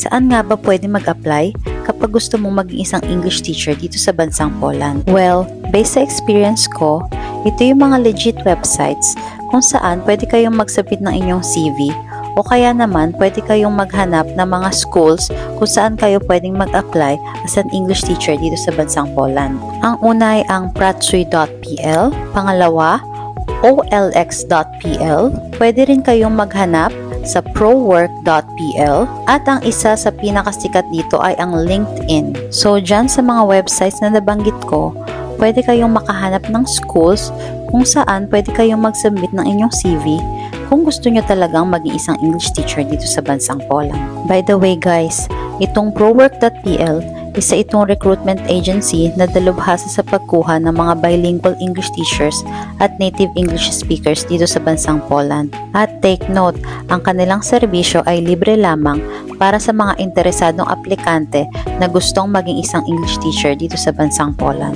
Saan nga ba pwede mag-apply kapag gusto mong maging isang English teacher dito sa bansang Poland? Well, based sa experience ko, ito yung mga legit websites kung saan pwede kayong magsubmit ng inyong CV o kaya naman pwede kayong maghanap ng mga schools kung saan kayo pwedeng mag-apply as an English teacher dito sa bansang Poland. Ang una ay ang pracuj.pl, pangalawa, olx.pl, pwede rin kayong maghanap sa prowork.pl at ang isa sa pinakasikat dito ay ang LinkedIn. So dyan sa mga websites na nabanggit ko, pwede kayong makahanap ng schools kung saan pwede kayong mag-submit ng inyong CV kung gusto nyo talagang maging isang English teacher dito sa bansang Poland. By the way guys, itong prowork.pl, isa itong recruitment agency na dalubhasa sa pagkuha ng mga bilingual English teachers at native English speakers dito sa bansang Poland. At take note, ang kanilang serbisyo ay libre lamang para sa mga interesadong aplikante na gustong maging isang English teacher dito sa bansang Poland.